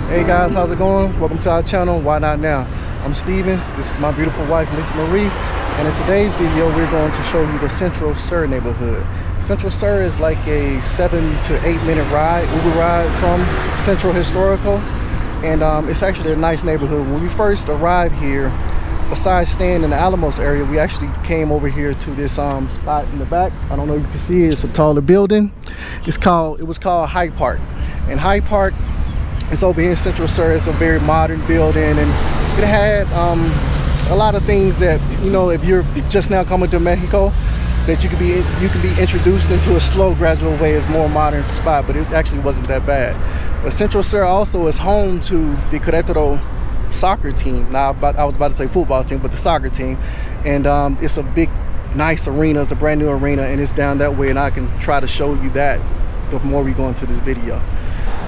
Hey guys, how's it going? Welcome to our channel, Why Not Now? I'm Steven, this is my beautiful wife, Lisa Marie, and in today's video we're going to show you the Centro Sur neighborhood. Centro Sur is like a 7 to 8 minute ride, Uber ride from Centro Historico, and it's actually a nice neighborhood. When we first arrived here, besides staying in the Alamos area, we actually came over here to this spot in the back. I don't know if you can see it, it's a taller building. It was called Hyde Park, and Hyde Park is over here in Centro Sur. It's a very modern building, and it had a lot of things that, you know, if you're just now coming to Mexico, that you can be introduced into a slow, gradual way. It's more modern spot, but it actually wasn't that bad. But Centro Sur also is home to the Queretaro soccer team. Now, I was about to say football team, but the soccer team, and it's a big, nice arena. It's a brand new arena, and it's down that way, and I can try to show you that the more we go into this video.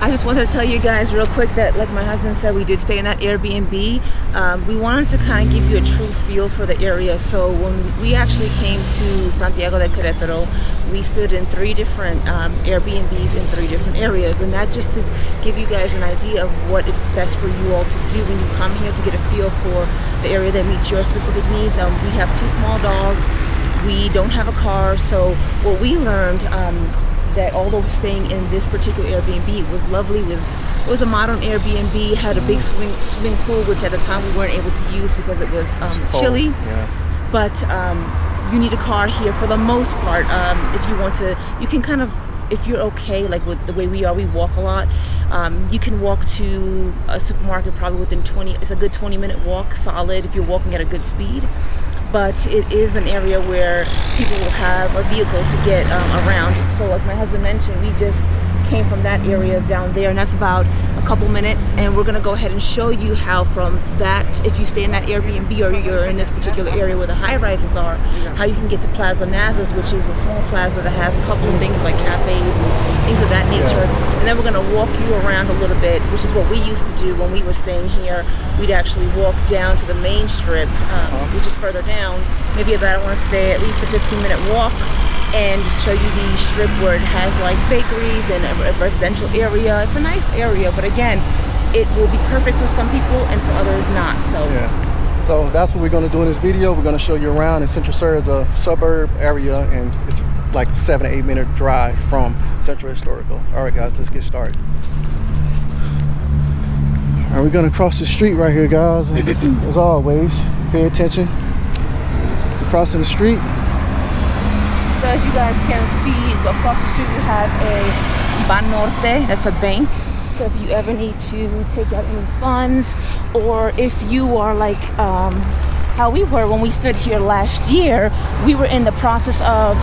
I just wanted to tell you guys real quick that, like my husband said, we did stay in that Airbnb. We wanted to kind of give you a true feel for the area. So when we actually came to Santiago de Queretaro, we stood in 3 different Airbnbs in 3 different areas, and that just to give you guys an idea of what it's best for you all to do when you come here, to get a feel for the area that meets your specific needs. We have 2 small dogs. We don't have a car, so what we learned that although staying in this particular Airbnb was lovely, it was a modern Airbnb, had a big swimming pool, which at the time we weren't able to use because it was chilly. Yeah. But you need a car here for the most part. If you want to, you can kind of, if you're okay, like with the way we are, we walk a lot. You can walk to a supermarket probably within it's a good 20-minute walk, solid, if you're walking at a good speed. But it is an area where people will have a vehicle to get around. So like my husband mentioned, we just came from that area down there, and that's about a couple minutes, and we're gonna go ahead and show you how from that, if you stay in that Airbnb or you're in this particular area where the high rises are, how you can get to Plaza Nazas, which is a small plaza that has a couple of things like cafes and things of that nature. And then we're gonna walk you around a little bit, which is what we used to do when we were staying here. We'd actually walk down to the main strip, which is further down, maybe about, I wanna say, at least a 15-minute walk, and show you the strip where it has like bakeries and a residential area. It's a nice area, but again, it will be perfect for some people and for others not. So yeah, so that's what we're going to do in this video. We're going to show you around, and Centro Sur is a suburb area, and it's like 7 to 8 minute drive from Centro Historico. All right guys, let's get started. All right, we're going to cross the street right here, guys. As always, pay attention. We're crossing the street. So as you guys can see, across the street we have a Banorte, that's a bank. So if you ever need to take out any funds, or if you are like how we were when we stood here last year, we were in the process of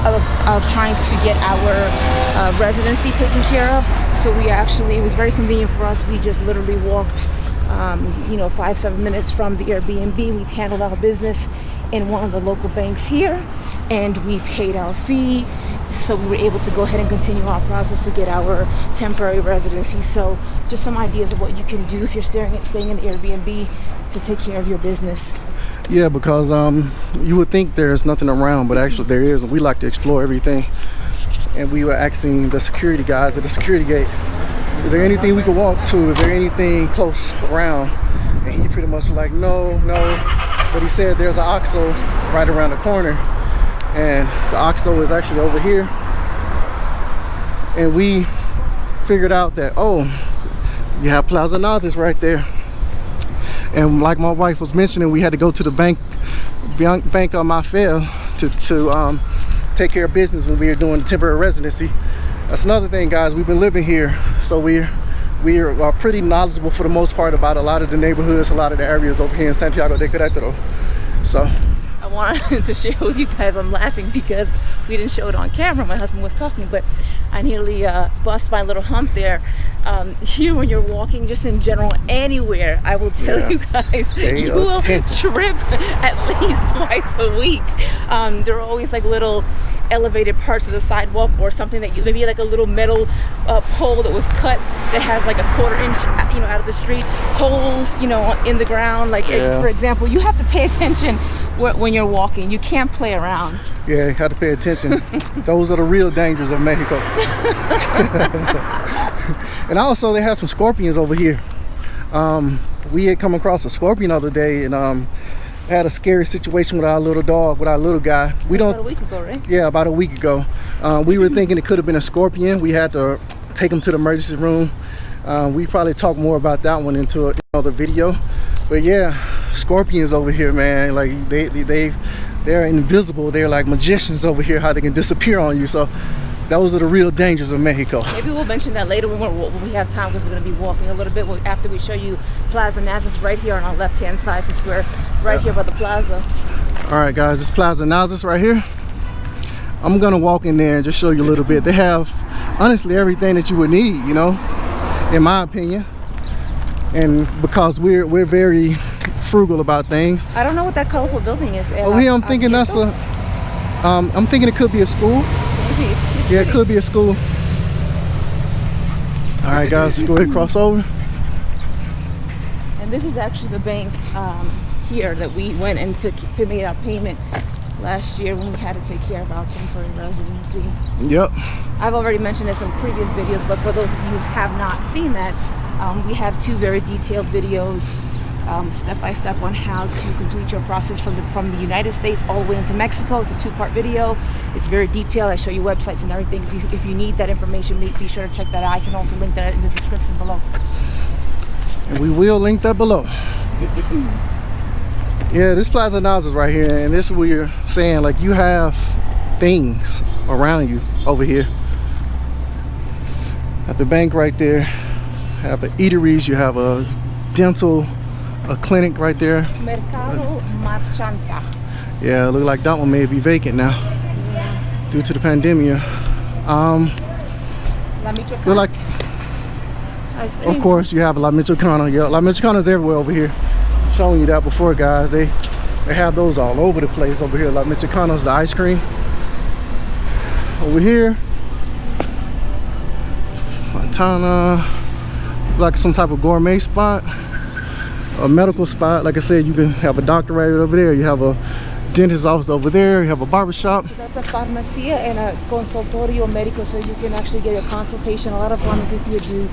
trying to get our residency taken care of. So we actually, it was very convenient for us. We just literally walked 5-7 minutes from the Airbnb. We handled our business in one of the local banks here, and we paid our fee, so we were able to go ahead and continue our process to get our temporary residency. So just some ideas of what you can do if you're staying in the Airbnb to take care of your business. Yeah, because you would think there's nothing around, but actually there is, and we like to explore everything. And we were asking the security guys at the security gate, is there anything we could walk to? Is there anything close around? And he pretty much like, no. But he said there's an OXXO right around the corner, and the OXXO is actually over here. And we figured out that, oh, you have Plaza Nazas right there. And like my wife was mentioning, we had to go to the Bank of Mafia to take care of business when we were doing the temporary residency. That's another thing, guys. We've been living here, so we are pretty knowledgeable for the most part about a lot of the neighborhoods, a lot of the areas over here in Santiago de Queretaro. So I wanted to share with you guys, I'm laughing because we didn't show it on camera. My husband was talking, but I nearly bust my little hump there. Here when you're walking, just in general, anywhere, I will tell you guys, you will trip at least twice a week. There are always like little elevated parts of the sidewalk, or something that maybe like a little metal pole that was cut that has like a 1/4 inch out of the street, holes in the ground, like for example, you have to pay attention when you're walking. You can't play around. Yeah, you have to pay attention. Those are the real dangers of Mexico. And also, they have some scorpions over here. We had come across a scorpion the other day, and had a scary situation with our little dog, with our little guy. About a week ago, right? Yeah, about a week ago. We were thinking it could have been a scorpion. We had to take him to the emergency room. We probably talk more about that one into another video. But yeah, scorpions over here, man. Like they're invisible. They're like magicians over here, how they can disappear on you. So those are the real dangers of Mexico. Maybe we'll mention that later when we have time, because we're going to be walking a little bit after we show you Plaza Nazas right here on our left-hand side, since we're right here by the plaza. All right, guys, this Plaza Nazas right here. I'm going to walk in there and just show you a little bit. They have, honestly, everything that you would need, you know, in my opinion. And because we're very frugal about things. I don't know what that colorful building is. Over here, I'm thinking that's I'm thinking it could be a school. Maybe. Yeah, it could be a school. All right, guys, let's go ahead and cross over. And this is actually the bank here that we went and made our payment last year when we had to take care of our temporary residency. Yep. I've already mentioned this in previous videos, but for those of you who have not seen that, we have 2 very detailed videos, step by step, on how to complete your process from the United States all the way into Mexico. It's a 2-part video. It's very detailed. I show you websites and everything. If you need that information, be sure to check that out. I can also link that in the description below. And we will link that below. Yeah, this Plaza Nazas right here, and this is what you're saying, like you have things around you over here. At the bank right there, have eateries, you have a dental, a clinic right there. Mercado Marchanta. Yeah, it look like that one may be vacant now, due to the pandemic. Look like, of course, you have La Michoacana. Yeah, La Michoacana is everywhere over here. Showing you that before, guys. They have those all over the place over here. La Michoacana's the ice cream. Over here, Fontana, like some type of gourmet spot, a medical spot. Like I said, you can have a doctor right over there. You have a dentist office over there. You have a barber shop. So that's a farmacia and a consultorio médico, so you can actually get a consultation. A lot of pharmacies here do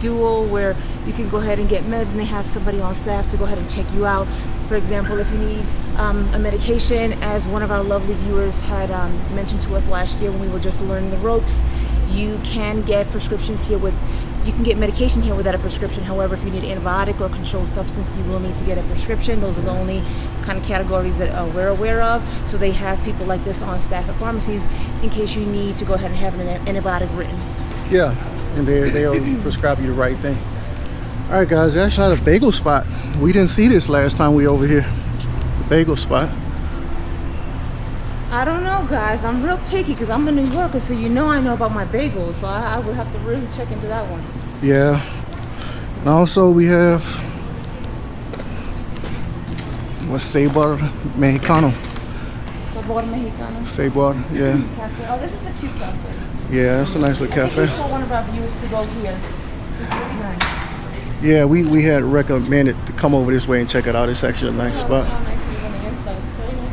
dual, where you can go ahead and get meds, and they have somebody on staff to go ahead and check you out. For example, if you need a medication, as one of our lovely viewers had mentioned to us last year when we were just learning the ropes, you can get prescriptions here you can get medication here without a prescription. However, if you need an antibiotic or a controlled substance, you will need to get a prescription. Those are the only kind of categories that we're aware of. So they have people like this on staff at pharmacies in case you need to go ahead and have an antibiotic written. Yeah, and they'll prescribe you the right thing. All right, guys, they actually had a bagel spot. We didn't see this last time we were over here. The bagel spot. I don't know, guys. I'm real picky because I'm a New Yorker, so you know I know about my bagels. So I would have to really check into that one. Yeah. And also we have what's Sabor Mexicano. Sabor Mexicano. Sabor, yeah. Cafe. Oh, this is a cute cafe. Yeah, that's a nice little cafe. I think we told one of our viewers to go here. It's really nice. Yeah, we had recommended to come over this way and check it out. It's actually a nice spot. How nice it is on the inside. It's very nice.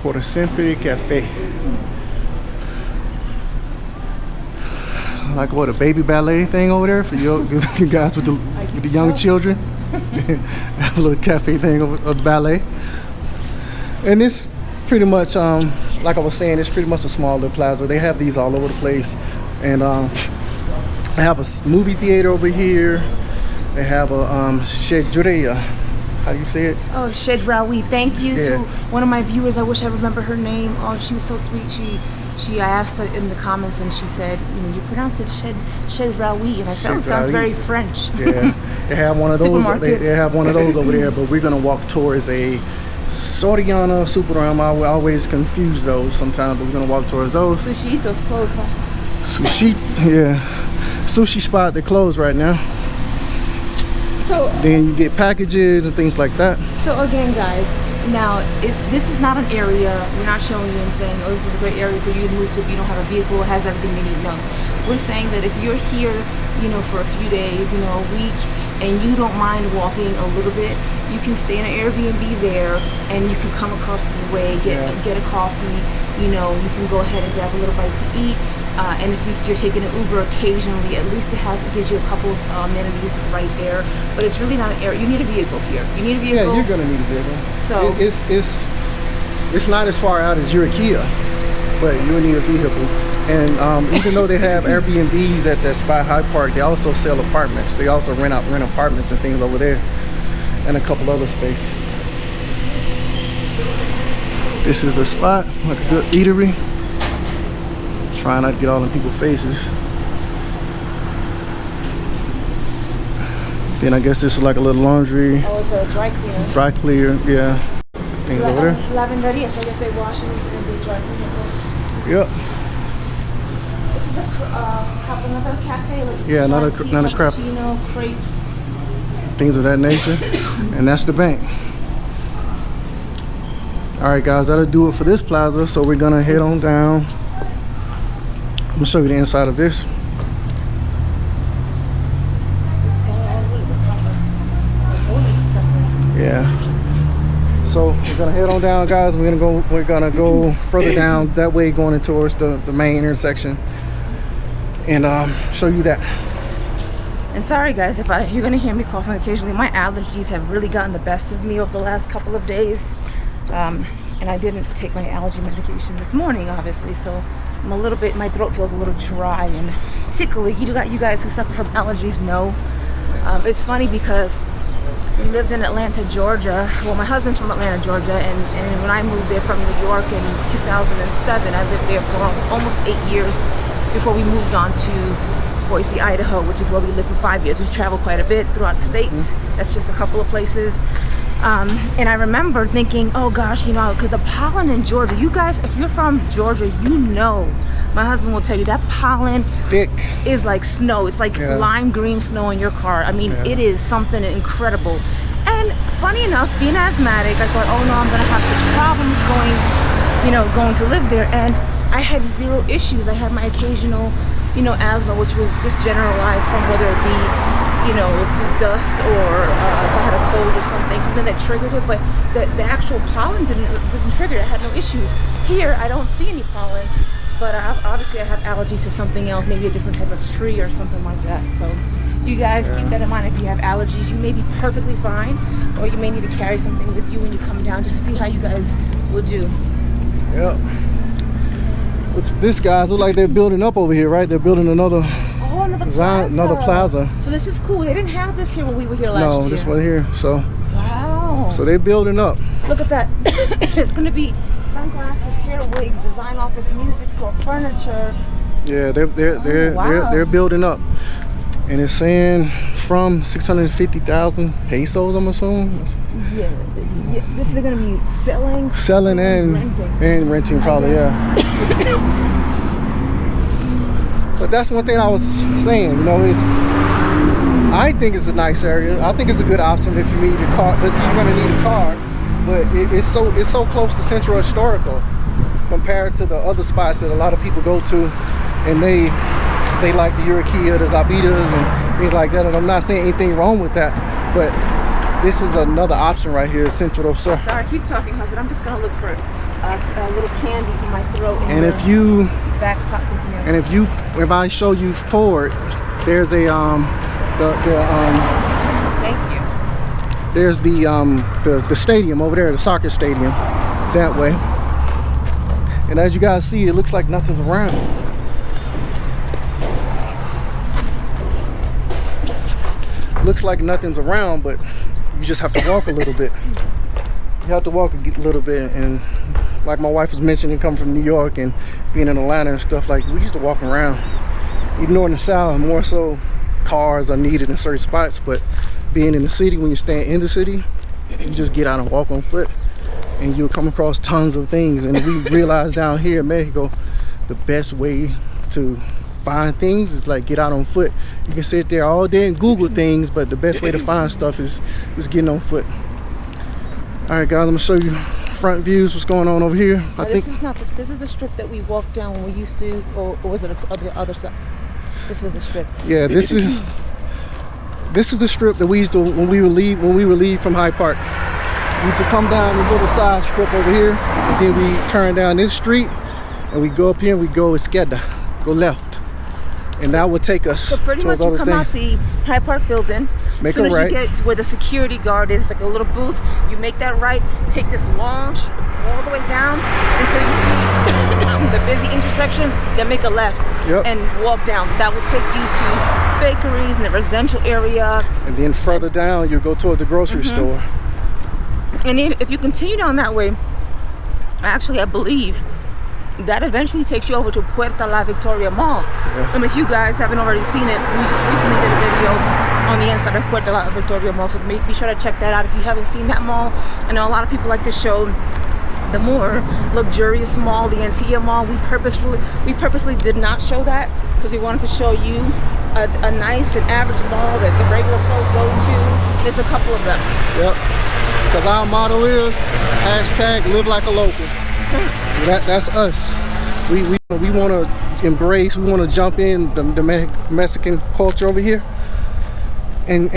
Por Siempre Cafe. Like what, a baby ballet thing over there for you guys with the young children? Have a little cafe thing of ballet. And this pretty much, like I was saying, it's pretty much a small little plaza. They have these all over the place. And they have a movie theater over here. They have a Shedreya. How do you say it? Oh, Shedrawi. Thank you to one of my viewers. I wish I remember her name. Oh, she was so sweet. I asked her in the comments, and she said, you pronounce it Shedrawi, and I said, oh, it sounds very French. Yeah, they have one of those. They have one of those over there. But we're gonna walk towards a Soriana Superam. I always confuse those sometimes, but we're gonna walk towards those. Sushitos closed, huh? Sushi, yeah, sushi spot. They're closed right now. So then you get packages and things like that. So again, guys, now this is not an area. We're not showing you and saying, oh, this is a great area for you to move to if you don't have a vehicle. It has everything you need. No, we're saying that if you're here, for a few days, a week, and you don't mind walking a little bit, you can stay in an Airbnb there, and you can come across the way, get a coffee. You know, you can go ahead and grab a little bite to eat. And if you're taking an Uber occasionally, at least it gives you a couple of amenities right there. But it's really not an area. You need a vehicle here. You need a vehicle. Yeah, you're gonna need a vehicle. So it's not as far out as Eureka, but you need a vehicle. And even though they have Airbnbs at that Spy High Park, they also sell apartments. They also rent apartments and things over there, and a couple other spaces. This is a spot, like a good eatery. Trying not to get all in people's faces. Then I guess this is like a little laundry. Oh, it's a dry cleaner. Dry cleaner, yeah. Things over there. Lavanderia, so I guess they wash and they dry cleaner. Yep. This is another cafe. Like Yeah, another crap. Crepes. Things of that nature. And that's the bank. Alright guys, that'll do it for this plaza. So we're gonna head on down. I'm gonna show you the inside of this. Yeah. So we're gonna head on down, guys. We're gonna go further down that way, going in towards the main intersection, and show you that. And sorry guys, if you're gonna hear me coughing occasionally. My allergies have really gotten the best of me over the last couple of days, and I didn't take my allergy medication this morning, obviously. So I'm a little bit, my throat feels a little dry and tickly. You guys who suffer from allergies know. It's funny because we lived in Atlanta, Georgia. Well, my husband's from Atlanta, Georgia, and when I moved there from New York in 2007, I lived there for almost 8 years before we moved on to Boise, Idaho, which is where we lived for 5 years. We traveled quite a bit throughout the states. That's just a couple of places. And I remember thinking, oh gosh, you know, because the pollen in Georgia, you guys, if you're from Georgia, you know, my husband will tell you that pollen Thick. is like snow. It's like lime green snow in your car. I mean, it is something incredible. And funny enough, being asthmatic, I thought, oh no, I'm gonna have such problems going to live there. And I had zero issues. I had my occasional, asthma, which was just generalized from whether it be, just dust or if I had a cold or something that triggered it. But the actual pollen didn't trigger it. I had no issues. Here, I don't see any pollen, but obviously I have allergies to something else, maybe a different type of tree or something like that. So you guys keep that in mind. If you have allergies, you may be perfectly fine, or you may need to carry something with you when you come down, just to see how you guys will do. Yep. This guys look like they're building up over here, right? They're building another plaza. So this is cool. They didn't have this here when we were here last year. No, this one here. So wow. So they're building up. Look at that. It's going to be sunglasses, hair wigs, design office, music store, furniture. Yeah, they're building up, and it's saying from 650,000 pesos. I'm assuming. Yeah. This is going to be selling and renting probably. Yeah. But that's one thing I was saying. I think it's a nice area. I think it's a good option if you need a car, but you're going to need a car. But it's so close to Centro Historical compared to the other spots that a lot of people go to, and they like the Eureka, the Zabitas, and things like that. And I'm not saying anything wrong with that, but this is another option right here, Centro Sur. Sorry, keep talking, husband. I'm just gonna look for a little candy for my throat. And if you back pocket here. And if I show you forward, there's a Thank you. There's the stadium over there, the soccer stadium, that way. And as you guys see, it looks like nothing's around. Looks like nothing's around, but you just have to walk a little bit. You have to walk a little bit, and like my wife was mentioning, coming from New York and being in Atlanta and stuff, like we used to walk around. Even though in the South, more so cars are needed in certain spots, but being in the city, when you're staying in the city, you just get out and walk on foot, and you'll come across tons of things. And we realized down here in Mexico, the best way to find things is like get out on foot. You can sit there all day and Google things, but the best way to find stuff is getting on foot. All right, guys, I'm gonna show you front views. What's going on over here? This is the strip that we walked down when we used to, or was it the other side? This was the strip. Yeah, this is this is the strip that we used to when we would leave from Hyde Park. We used to come down this little side strip over here, and then we turn down this street, and we go up here and we go Esquerda, go left, and that would take us. So pretty much you come out the Hyde Park building. Make as soon a as right. you get to where the security guard is, like a little booth, you make that right, take this long all the way down until you see the busy intersection, then make a left and walk down. That will take you to bakeries and the residential area. And then further down, you go towards the grocery store. And then if you continue down that way, actually I believe that eventually takes you over to Puerta La Victoria Mall. And if you guys haven't already seen it, we just recently did a video on the inside of Puerta La Victoria Mall, so be sure to check that out if you haven't seen that mall. I know a lot of people like to show the more luxurious mall, the Antilla Mall. We purposely did not show that because we wanted to show you a nice and average mall that the regular folk go to. There's a couple of them. Yep. Because our motto is #live like a local. That's us. We want to embrace. We want to jump in the Mexican culture over here and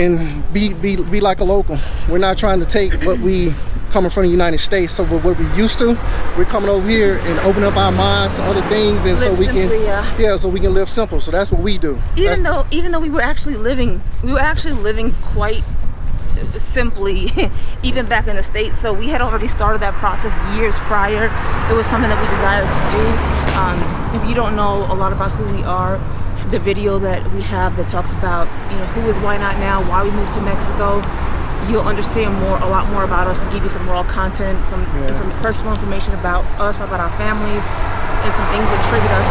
be like a local. We're not trying to take what we coming from the United States. So what we used to, we're coming over here and open up our minds to other things, and live so we simply, can so we can live simple. So that's what we do. Even though we were actually living quite simply even back in the States. So we had already started that process years prior. It was something that we desired to do. If you don't know a lot about who we are, the video that we have that talks about who is Why Not Now, why we moved to Mexico, you'll understand a lot more about us. We'll give you some raw content, some personal information about us, about our families, and some things that triggered us,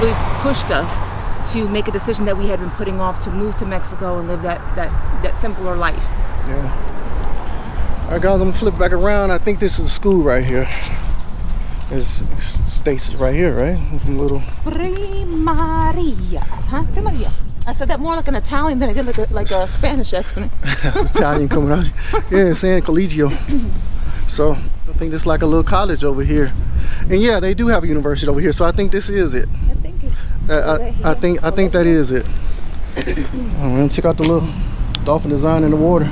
really pushed us to make a decision that we had been putting off, to move to Mexico and live that simpler life. Yeah. All right, guys, I'm gonna flip back around. I think this is a school right here. States right here, right? Little Primaria, huh? Primaria. I said that more like an Italian than I did like a Spanish accent. That's Italian coming out. Yeah, saying collegio. So I think this is like a little college over here, and yeah, they do have a university over here. So I think this is it. I think it's. I think that is it. I'm gonna check out the little dolphin design in the water.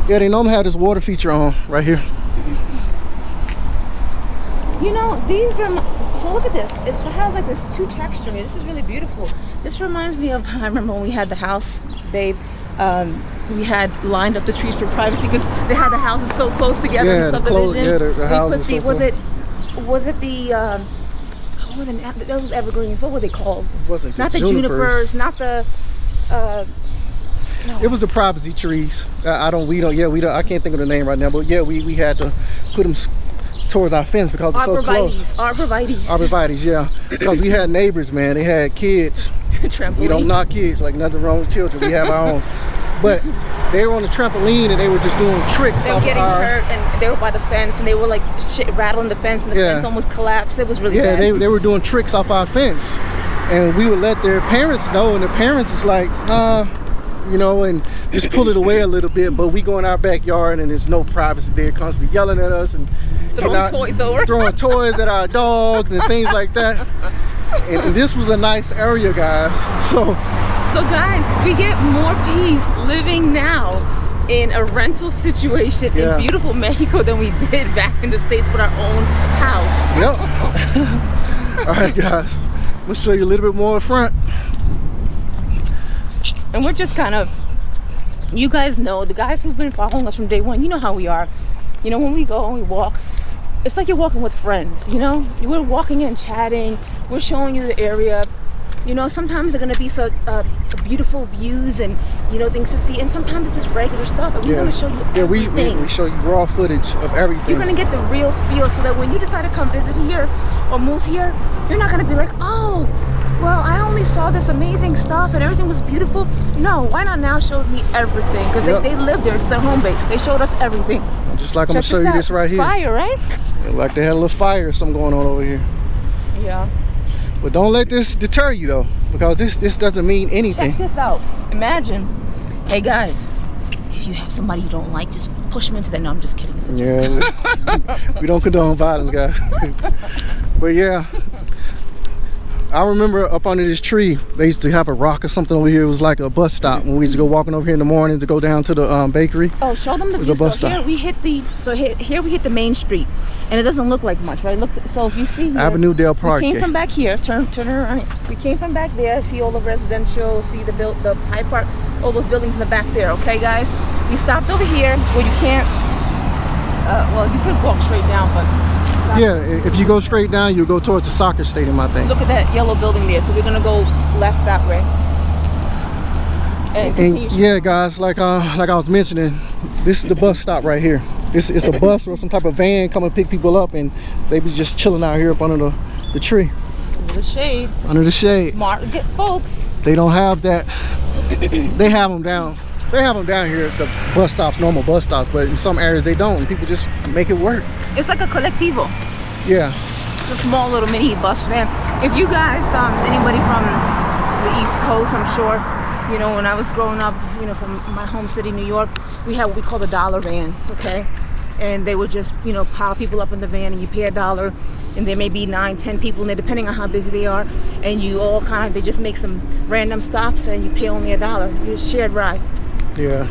Yeah, they normally have this water feature on right here. These are. So look at this. It has like this two texture. This is really beautiful. This reminds me of, I remember when we had the house, babe. We had lined up the trees for privacy because they had the houses so close together in the subdivision. The houses. We put was it the those evergreens? What were they called? It wasn't not the junipers, not the. No. It was the privacy trees. I can't think of the name right now, but yeah, we had to put them towards our fence because it's so close. Arborvitaes, yeah. Because we had neighbors, man. They had kids. Trampoline. We don't knock kids, like nothing wrong with children. We have our own. But they were on the trampoline and they were just doing tricks. They were getting hurt, and they were by the fence, and they were like rattling the fence, and the fence almost collapsed. It was really bad. Yeah, they were doing tricks off our fence, and we would let their parents know, and the parents is like, and just pull it away a little bit. But we go in our backyard, and there's no privacy there, constantly yelling at us and throwing toys at our dogs and things like that. And this was a nice area, guys. So guys, we get more peace living now in a rental situation in beautiful Mexico than we did back in the States with our own house. Yep. All right, guys. I'm gonna show you a little bit more in front. And we're just kind of, you guys know, the guys who've been following us from day one, you know how we are. When we go and we walk, it's like you're walking with friends, We're walking and chatting, we're showing you the area. Sometimes they're going to be so beautiful views and, things to see. And sometimes it's just regular stuff. And we want to show you everything. We show you raw footage of everything. You're going to get the real feel so that when you decide to come visit here or move here, you're not going to be like, oh, well, I only saw this amazing stuff and everything was beautiful. No, Why Not Now showed me everything because they live there. It's their home base. They showed us everything. Just like I'm going to show you this right here. Fire, right? Like they had a little fire or something going on over here. Yeah. But don't let this deter you though, because this doesn't mean anything. Check this out. Imagine, hey guys, if you have somebody you don't like, just push them into that. No, I'm just kidding. Yeah, we don't condone violence, guys. But yeah, I remember up under this tree, they used to have a rock or something over here. It was like a bus stop when we used to go walking over here in the morning to go down to the bakery. Oh, show them the view. So here we hit the main street, and it doesn't look like much, right? Look, so if you see here, Avenue del Parque. We came from back here. Turn around. We came from back there. See all the residential. See the High Park. All those buildings in the back there. Okay, guys. We stopped over here where you can't. Well, you could walk straight down, but. Yeah, if you go straight down, you'll go towards the soccer stadium, I think. Look at that yellow building there. So we're gonna go left that way. And yeah, guys, like I was mentioning, this is the bus stop right here. It's a bus or some type of van come and pick people up, and they be just chilling out here up under the tree. Under the shade. Under the shade. Smart get folks. They don't have that. They have them down. They have them down here at the bus stops, normal bus stops, but in some areas they don't, and people just make it work. It's like a colectivo. Yeah. It's a small little mini bus van. If you guys, anybody from the East Coast, I'm sure, you know, when I was growing up, you know, from my home city, New York, we had what we call the dollar vans, okay? And they would just, you know, pile people up in the van, and you pay $1, and there may be 9, 10 people in there, depending on how busy they are, and you all they just make some random stops, and you pay only $1. You're a shared ride. Yeah.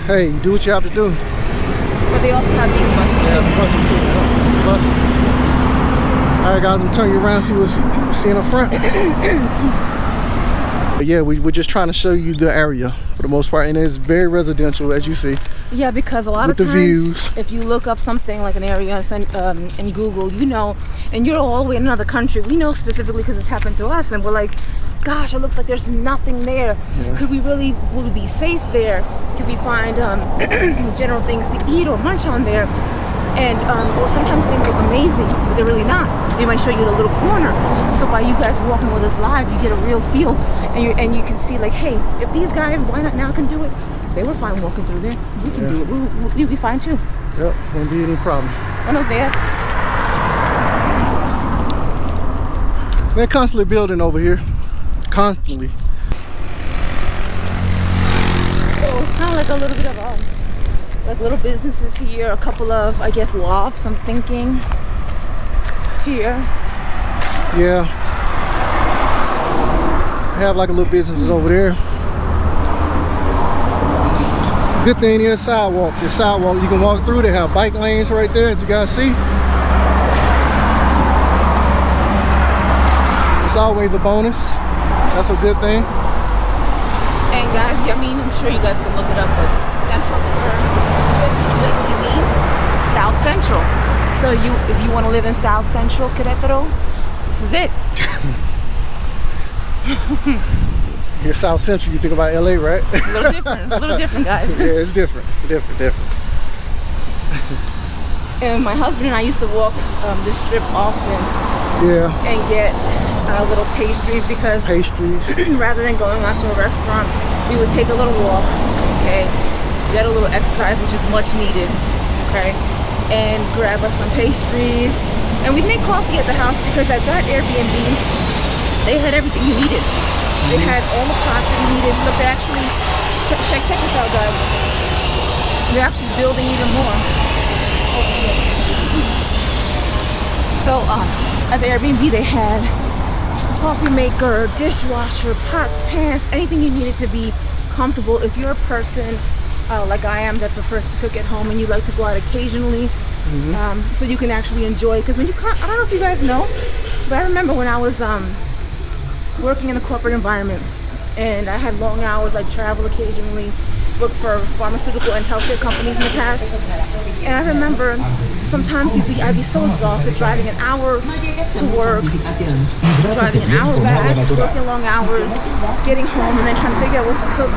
Hey, you do what you have to do. But they also have these buses too. All right, guys, I'm turning you around, see what you see in the front. But yeah, we're just trying to show you the area for the most part, and it's very residential, as you see. Yeah, because a lot of times, views. If you look up something like an area in Google, you know, and you're all the way in another country, we know specifically because it's happened to us, and we're like, gosh, it looks like there's nothing there. Yeah. Would we be safe there? Could we find general things to eat or munch on there? And or sometimes things look amazing, but they're really not. They might show you the little corner. So by you guys walking with us live, you get a real feel, and you can see like, hey, if these guys, why not now, can do it? They were fine walking through there. We can do it. We'll be fine too. Yep, won't be any problem. Buenos días. They're constantly building over here. Constantly. So it's kind of like a little bit of like little businesses here, a couple of, I guess, lofts, I'm thinking, here. Yeah. They have like a little businesses over there. Good thing is sidewalk. The sidewalk you can walk through. They have bike lanes right there, as you guys see. It's always a bonus. That's a good thing. And guys, I mean, I'm sure you guys can look it up, but Centro Sur just literally means South Central. So if you want to live in South Central Queretaro, this is it. You're South Central, you think about LA, right? A little different, guys. Yeah, it's different. And my husband and I used to walk this strip often. Yeah. And get little pastries, because rather than going out to a restaurant, we would take a little walk, okay, get a little exercise, which is much needed, okay, and grab us some pastries, and we'd make coffee at the house, because at that Airbnb they had everything you needed. They had all the pots that you needed. Look, they actually check this out, guys. They're actually building even more. So at the Airbnb they had coffee maker, dishwasher, pots, pans, anything you needed to be comfortable. If you're a person like I am that prefers to cook at home and you like to go out occasionally, so you can actually enjoy it. Because when you can't, I don't know if you guys know, but I remember when I was working in the corporate environment and I had long hours, I'd travel occasionally, work for pharmaceutical and healthcare companies in the past, and I remember sometimes I'd be so exhausted driving an hour to work, driving an hour back, working long hours, getting home, and then trying to figure out what to cook.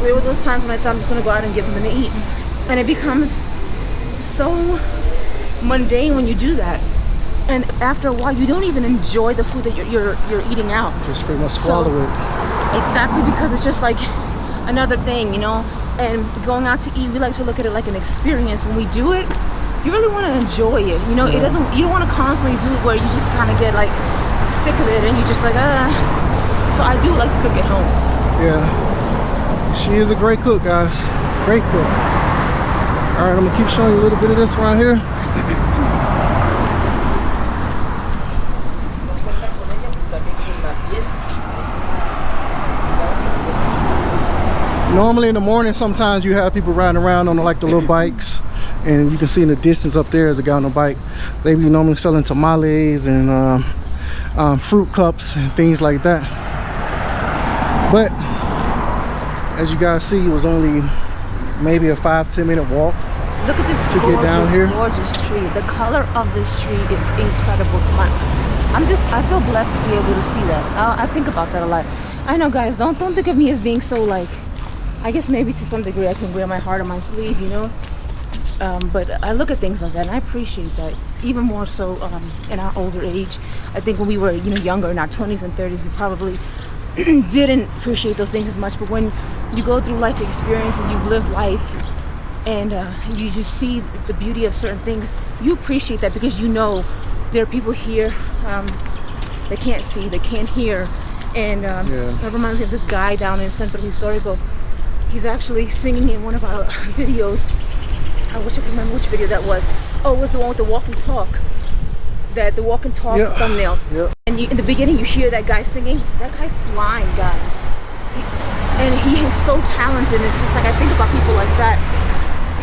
There were those times when I said, I'm just going to go out and get something to eat. And it becomes so mundane when you do that. And after a while, you don't even enjoy the food that you're eating out. Just pretty much swallow it. Exactly, because it's just like another thing, you know. And going out to eat, we like to look at it like an experience. When we do it, you really want to enjoy it. You know, you don't want to constantly do it where you just kind of get like sick of it and you're just like, So I do like to cook at home. Yeah, she is a great cook, guys. Great cook. All right, I'm gonna keep showing you a little bit of this right here. Normally in the morning, sometimes you have people riding around on like the little bikes, and you can see in the distance up there is a guy on a bike. They be normally selling tamales and fruit cups and things like that. But as you guys see, it was only maybe a 5-10 minute walk. Look at this gorgeous tree. The color of this tree is incredible to my. I feel blessed to be able to see that. I think about that a lot. I know, guys, don't think of me as being so like. I guess maybe to some degree I can wear my heart on my sleeve, you know. But I look at things like that, and I appreciate that even more so in our older age. I think when we were, younger, in our 20s and 30s, we probably didn't appreciate those things as much. But when you go through life experiences, you've lived life, and you just see the beauty of certain things, you appreciate that because you know there are people here that can't see, that can't hear. And that reminds me of this guy down in Centro Historico. He's actually singing in one of our videos. I wish I could remember which video that was. Oh, it was the one with the walk and talk. The walk and talk thumbnail. Yep. And in the beginning, you hear that guy singing. That guy's blind, guys. He is so talented. It's just like I think about people like that.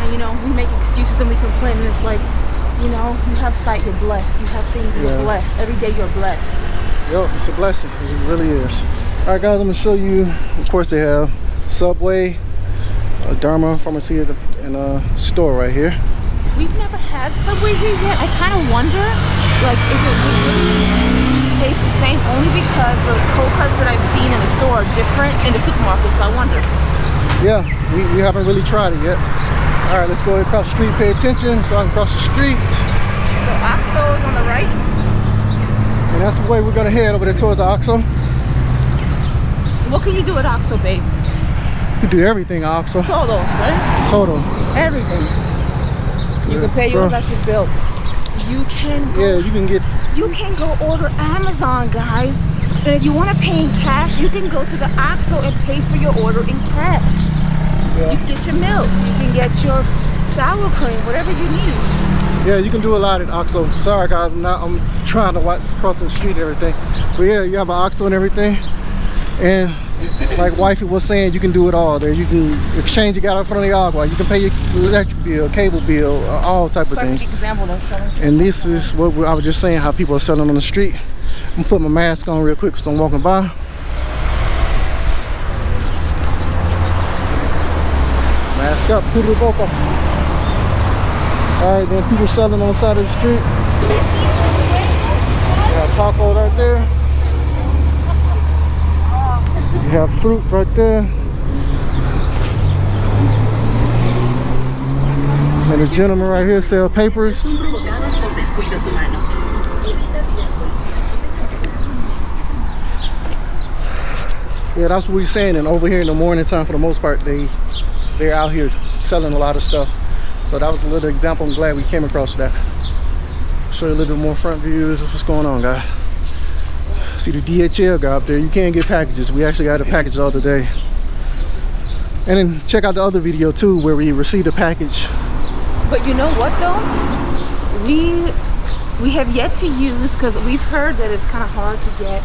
And we make excuses and we complain. And it's like, you have sight, you're blessed. You have things, and you're blessed. Every day, you're blessed. Yep, it's a blessing. It really is. All right, guys, I'm gonna show you. Of course, they have Subway, a Dharma Pharmacy, and a store right here. We've never had Subway here yet. I kind of wonder, like, if it would really taste the same, only because the cold cuts that I've seen in the store are different in the supermarket, so I wonder. Yeah, we haven't really tried it yet. All right, let's go across the street. Pay attention so I can cross the street. So OXXO is on the right. And that's the way we're gonna head over there towards OXXO. What can you do at OXXO, babe? You do everything, OXXO. Todo, sir. Total. Everything. You can pay your electric bill. You can go. Yeah, you can go order Amazon, guys. And if you want to pay in cash, you can go to the OXXO and pay for your order in cash. Yeah. You can get your milk. You can get your sour cream, whatever you need. Yeah, you can do a lot at OXXO. Sorry, guys, I'm trying to watch crossing the street and everything. But yeah, you have an OXXO and everything. And like Wifey was saying, you can do it all there. You can exchange your got in front of the agua. You can pay your electric bill, cable bill, all type of things. Example, and this is what I was just saying, how people are selling on the street. I'm gonna put my mask on real quick because I'm walking by. Mask up, put it up. All right, then people selling on the side of the street. You have taco right there. You have fruit right there. And a gentleman right here sell papers. Yeah, that's what we're saying. And over here in the morning time, for the most part, they're out here selling a lot of stuff. So that was a little example. I'm glad we came across that. Show you a little bit more front views of what's going on, guys. See the DHL guy up there. You can't get packages. We actually got a package the other day. And then check out the other video too, where we received a package. But you know what though? We have yet to use, because we've heard that it's kind of hard to get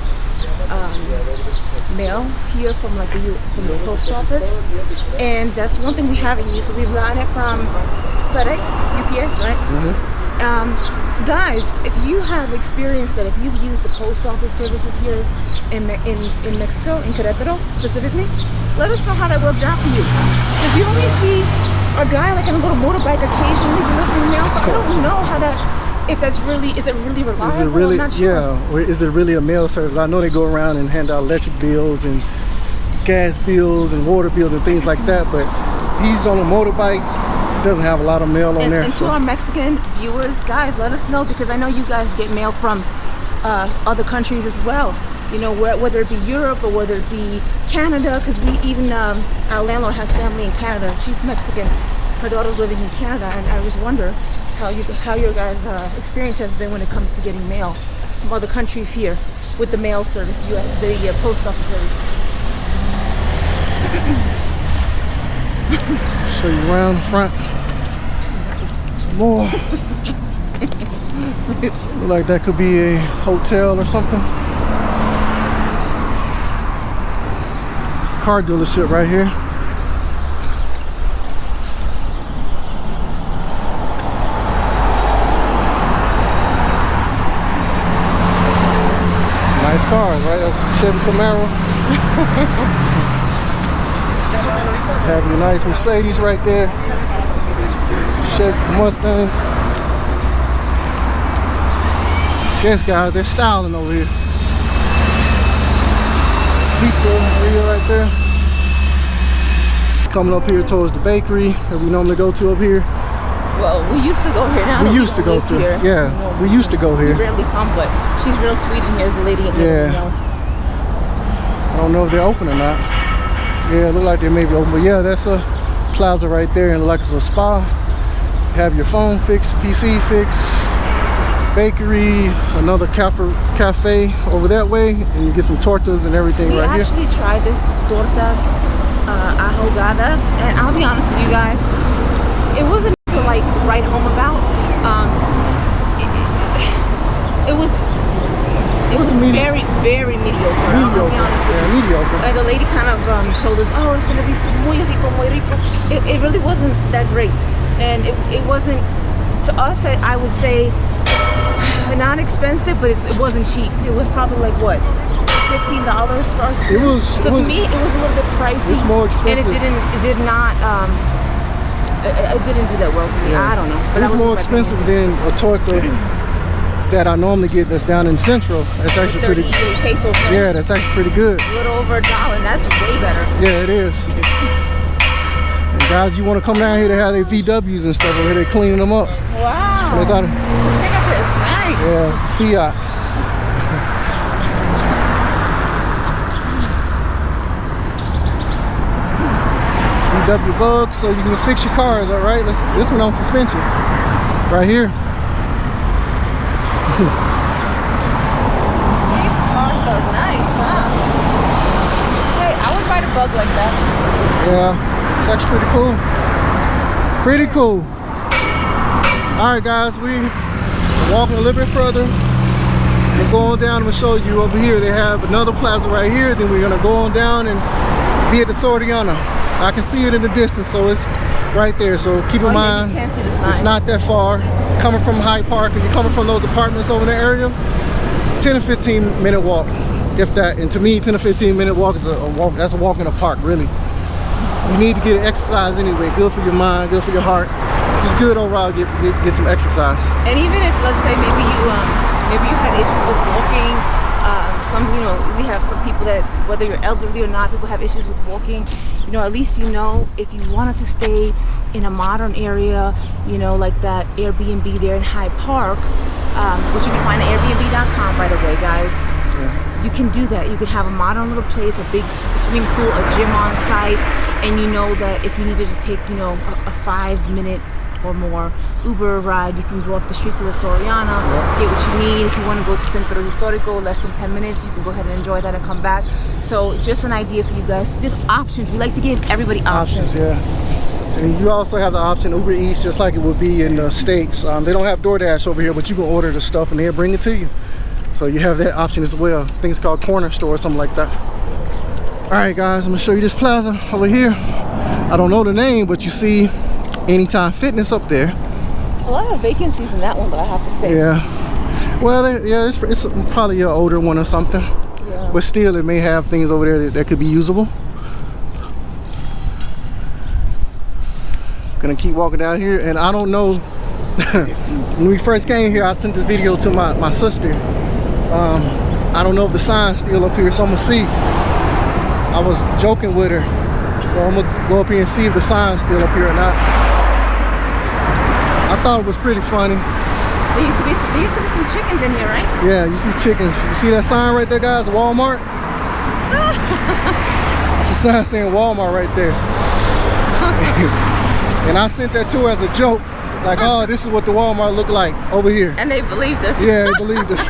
mail here from the post office, and that's one thing we haven't used. So we've gotten it from FedEx, UPS, right? Mm-hmm. Guys, if you have experienced that, if you've used the post office services here in Mexico, in Querétaro specifically, let us know how that worked out for you. Because you only see a guy like on a little motorbike occasionally delivering mail, so I don't know how that, if that's really, is it really reliable? Is it really, I'm not sure. Yeah, or is it really a mail service? I know they go around and hand out electric bills and gas bills and water bills and things like that, but he's on a motorbike. Doesn't have a lot of mail on there. And to our Mexican viewers, guys, let us know, because I know you guys get mail from other countries as well. You know, whether it be Europe or whether it be Canada, because we even our landlord has family in Canada. She's Mexican. Her daughter's living in Canada, and I just wonder how your guys' experience has been when it comes to getting mail from other countries here with the mail service, the post office service. Show you around the front. Some more. Look like that could be a hotel or something. Car dealership right here. cars, right? That's a Chevy Camaro. Have a nice Mercedes right there. Chevy Mustang. Yes, guys, they're styling over here. Pizza area right there. Coming up here towards the bakery that we normally go to up here. Well, we used to go here now. We used to go to here. Yeah, you know, we used to go here. We rarely come, but she's real sweet in here as a lady in here. Yeah. I don't know if they're open or not. Yeah, it look like they may be open, but yeah, that's a plaza right there, and it looks like it's a spa. Have your phone fixed, PC fixed, bakery, another cafe over that way, and you get some tortas and everything right here. We actually tried this tortas ahogadas, and I'll be honest with you guys, it wasn't to like write home about. It was very, very mediocre. I'll be honest with you. Mediocre. The lady kind of told us, oh, it's gonna be muy rico, muy rico. It really wasn't that great, and it wasn't, to us, I would say, not expensive, but it wasn't cheap. It was probably like what, $15 for us. To me, it was a little bit pricey. It's more expensive, and it did not. It didn't do that well to me. Yeah. I don't know. But it was more expensive than a torta that I normally get that's down in Central. That's actually pretty. Pesos, right? Yeah, that's actually pretty good. A little over $1. That's way better. Yeah, it is. And guys, you want to come down here to have their VWs and stuff over here? They're cleaning them up. Wow. Check out this. Nice. Yeah, Fiat. VW Bug, so you can fix your cars. All right. This one on suspension, right here. These cars are nice, huh? Hey, I would ride a Bug like that. Yeah, it's actually pretty cool. Pretty cool. All right, guys, we walking a little bit further. We're going down. I'm gonna show you over here. They have another plaza right here. Then we're gonna go on down and be at the Soriana. I can see it in the distance, so it's right there. So keep in mind, you can't see the sign. It's not that far. Coming from Hyde Park, if you're coming from those apartments over in the area, 10 to 15 minute walk, if that. And to me, 10 to 15 minute walk is a walk. That's a walk in the park, really. You need to get exercise anyway. Good for your mind, good for your heart. It's good overall. Get some exercise. And even if, let's say, maybe you had issues with walking. We have some people that, whether you're elderly or not, people have issues with walking. At least if you wanted to stay in a modern area, like that Airbnb there in Hyde Park, which you can find at Airbnb.com, by the way, guys. Yeah. You can do that. You could have a modern little place, a big swimming pool, a gym on site, and you know that if you needed to take, a 5-minute or more Uber ride, you can go up the street to the Soriana, get what you need. If you want to go to Centro Historico, less than 10 minutes, you can go ahead and enjoy that and come back. So just an idea for you guys, just options. We like to give everybody options. Yeah. And you also have the option Uber Eats, just like it would be in the States. They don't have DoorDash over here, but you can order the stuff and they'll bring it to you. So you have that option as well. I think it's called Corner Store or something like that. All right, guys, I'm gonna show you this plaza over here. I don't know the name, but you see Anytime Fitness up there. A lot of vacancies in that one, but I have to say. Yeah. Well, it's probably an older one or something. Yeah. But still, it may have things over there that could be usable. Gonna keep walking down here, and I don't know. When we first came here, I sent the video to my sister. I don't know if the sign's still up here, so I'm gonna see. I was joking with her, so I'm gonna go up here and see if the sign's still up here or not. I thought it was pretty funny. There used to be some chickens in here, right? Yeah, used to be chickens. You see that sign right there, guys? Walmart. It's a sign saying Walmart right there. And I sent that to her as a joke, like, oh, this is what the Walmart looked like over here. And they believed us. Yeah, they believed us.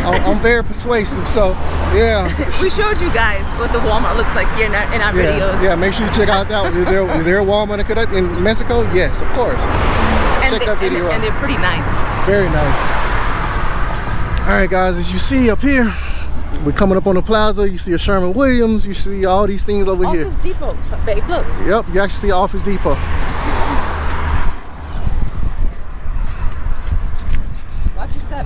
I'm very persuasive, so yeah. We showed you guys what the Walmart looks like here in our videos. Yeah, make sure you check out that one. Is there a Walmart in Mexico? Yes, of course. Check that video out. And they're pretty nice. Very nice. All right, guys, as you see up here, we're coming up on the plaza. You see a Sherman-Williams. You see all these things over here. Office Depot, babe, look. Yep, you actually see Office Depot. Watch your step.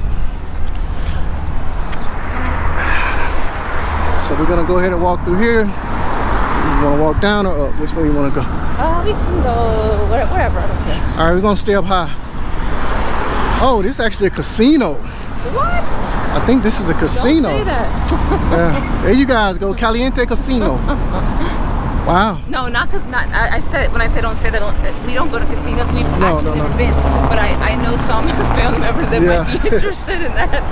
gonna go ahead and walk through here. You wanna walk down or up? Which way you wanna go? We can go wherever, I don't care. All right, we're gonna stay up high. Oh, this is actually a casino. What? I think this is a casino. Don't say that. Yeah. There you guys go, Caliente Casino. Wow. No, not because I said when I said don't say that. We don't go to casinos. We've actually never been, but I know some family members that might be interested in that.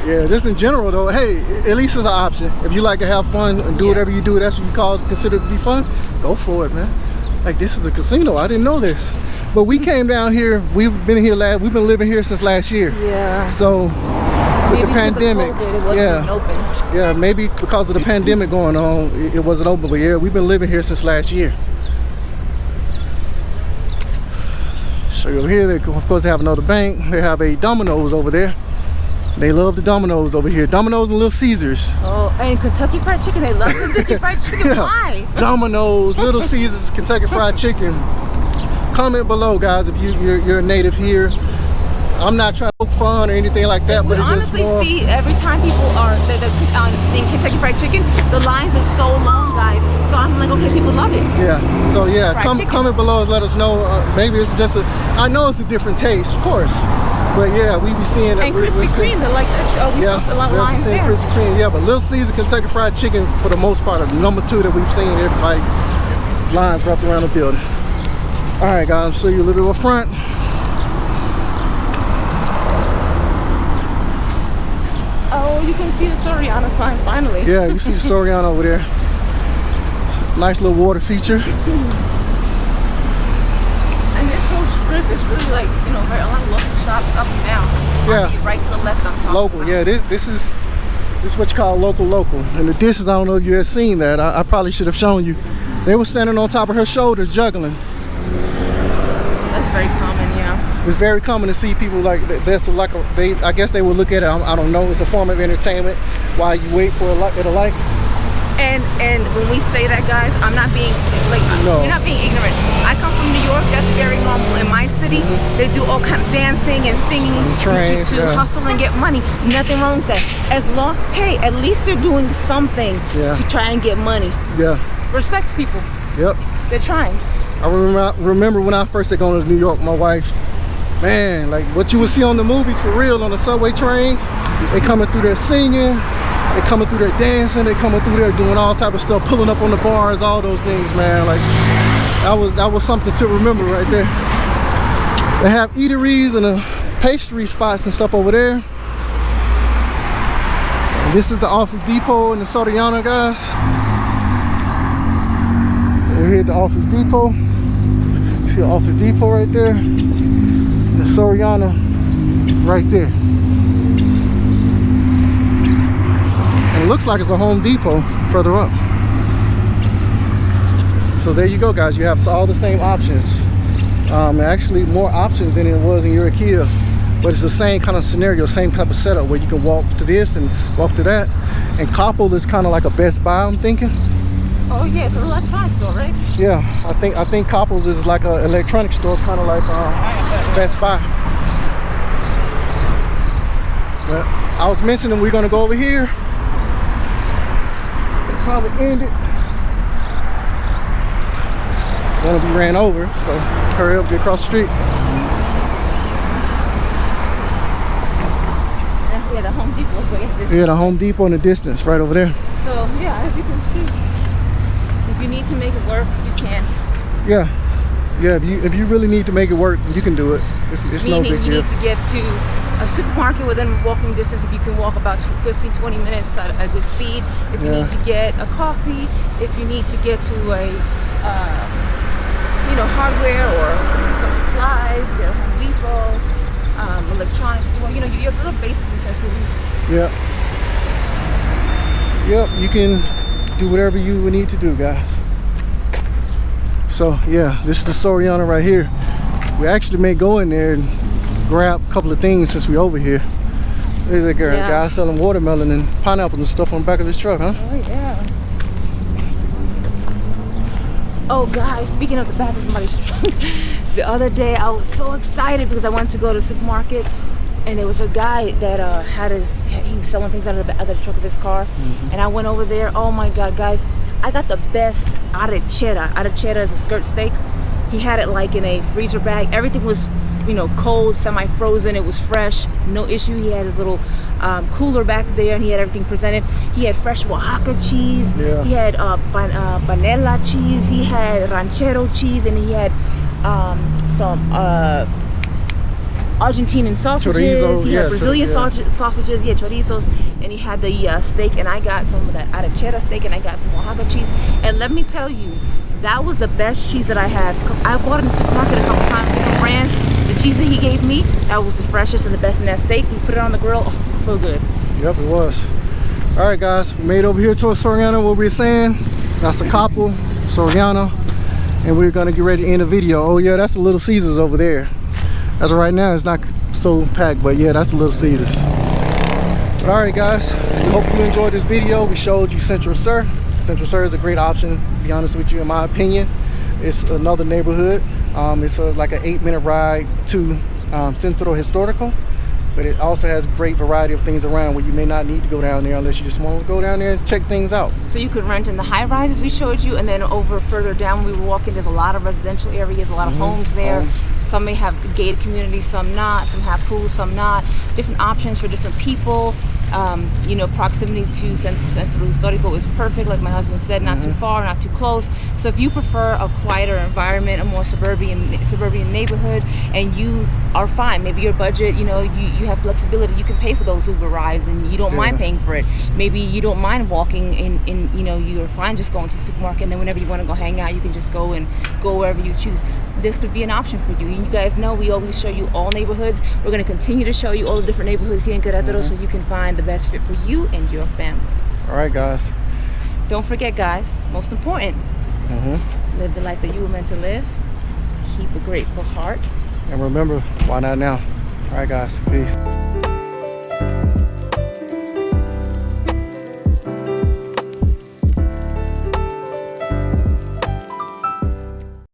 Yeah, just in general though. Hey, at least it's an option. If you like to have fun and do whatever you do, that's what you consider to be fun. Go for it, man. Like this is a casino. I didn't know this, but we came down here. We've been here We've been living here since last year. Yeah. So with the pandemic, it wasn't open. Yeah, maybe because of the pandemic going on, it wasn't open. But yeah, we've been living here since last year. Show you over here. They, of course, they have another bank. They have a Domino's over there. They love the Domino's over here. Domino's and Little Caesars. Oh, and Kentucky Fried Chicken. They love Kentucky Fried Chicken. Why? Domino's, Little Caesars, Kentucky Fried Chicken. Comment below, guys, if you're a native here. I'm not trying to poke fun or anything like that, but it's just more. We honestly see every time people are in Kentucky Fried Chicken, the lines are so long, guys. So I'm like, okay, people love it. Yeah. So yeah, comment below and let us know. Maybe it's just I know it's a different taste, of course. But yeah, we be seeing it. And Krispy Kreme, they're like, we saw a lot of lines there. Krispy Kreme, yeah, but Little Caesar, Kentucky Fried Chicken, for the most part, are number 2 that we've seen. Everybody lines wrapped around the building. All right, guys, I'll show you a little bit up front. Oh, you can see the Soriana sign finally. Yeah, you see the Soriana over there. Nice little water feature. And this whole strip is really like, a lot of local shops up and down. Yeah. Right to the left, I'm talking local, about. yeah, this is what you call local. And the dishes, I don't know if you had seen that. I probably should have shown you. They were standing on top of her shoulders juggling. That's very common, yeah. It's very common to see people like this. I guess they would look at it. I don't know. It's a form of entertainment while you wait for it to like. And when we say that, guys, I'm not being we're not being ignorant. I come from New York. That's very normal. In my city, they do all kind of dancing and singing to hustle and get money. Nothing wrong with that. At least they're doing something to try and get money. Yeah. Respect people. Yep. They're trying. I remember when I first had gone to New York, my wife, man, like what you would see on the movies for real on the subway trains, they coming through there singing, they coming through there dancing, they coming through there doing all type of stuff, pulling up on the bars, all those things, man. Like that was something to remember right there. They have eateries and pastry spots and stuff over there. And this is the Office Depot in the Soriana, guys. We're here at the Office Depot. See the Office Depot right there. And the Soriana right there. And it looks like it's a Home Depot further up. So there you go, guys. You have all the same options. Actually more options than it was in your IKEA. But it's the same kind of scenario, same type of setup where you can walk to this and walk to that. And Koppel is kind of like a Best Buy, I'm thinking. Oh yeah, it's an electronics store, right? Yeah, I think Koppel's is like an electronics store, kind of like Best Buy. But I was mentioning we're gonna go over here. It's probably ended. Gonna be ran over, so hurry up, get across the street. Yeah, the Home Depot is way in the distance. Yeah, the Home Depot in the distance, right over there. So yeah, as you can see. If you need to make it work, you can. Yeah. If you really need to make it work, you can do it. It's no big deal. Meaning you need to get to a supermarket within walking distance. If you can walk about 15-20 minutes at a good speed. If you need to get a coffee, if you need to get to a hardware or some supplies, you get a Home Depot, electronics store. You have little basic necessities. Yep. You can do whatever you would need to do, guys. So yeah, this is the Soriana right here. We actually may go in there and grab a couple of things since we over here. There's a guy selling watermelon and pineapples and stuff on the back of his truck, huh? Oh yeah. Oh guys, speaking of the back of somebody's truck, the other day I was so excited because I went to go to the supermarket and there was a guy that he was selling things out of the trunk of his car, and I went over there. Oh my God, guys, I got the best arrachera. Arrachera is a skirt steak. He had it like in a freezer bag. Everything was, cold, semi-frozen. It was fresh, no issue. He had his little cooler back there, and he had everything presented. He had fresh Oaxaca cheese. Yeah. He had panela cheese. He had ranchero cheese, and he had some Argentinian sausages. Chorizo, he had Brazilian sausages. He had chorizos, and he had the steak. And I got some of that arrachera steak, and I got some Oaxaca cheese. And let me tell you, that was the best cheese that I had. I bought it in the supermarket a couple times, different brands. The cheese that he gave me, that was the freshest and the best in that steak. We put it on the grill. Oh, so good. Yep, it was. All right, guys, we made it over here towards Soriana. What we were saying, that's a couple, Soriana, and we're gonna get ready to end the video. Oh yeah, that's a Little Caesars over there. As of right now, it's not so packed, but yeah, that's a Little Caesars. But all right, guys, we hope you enjoyed this video. We showed you Centro Sur. Centro Sur is a great option, to be honest with you, in my opinion. It's another neighborhood. It's like an 8-minute ride to Centro Historico, but it also has great variety of things around where you may not need to go down there unless you just want to go down there and check things out. So you could rent in the high rises we showed you, and then over further down we were walking, there's a lot of residential areas, a lot of homes there. Some may have gated communities, some not. Some have pools, some not. Different options for different people. Proximity to Centro Historico is perfect, like my husband said, not too far, not too close. So if you prefer a quieter environment, a more suburban neighborhood, and you are fine, maybe your budget, you have flexibility, you can pay for those Uber rides and you don't mind paying for it. Maybe you don't mind walking in you're fine just going to the supermarket, and then whenever you want to go hang out, you can just go wherever you choose. This could be an option for you. And you guys know we always show you all neighborhoods. We're going to continue to show you all the different neighborhoods here in Querétaro so you can find the best fit for you and your family. All right, guys. Don't forget, guys, most important, live the life that you were meant to live. Keep a grateful heart. And remember, why not now? All right, guys. Peace.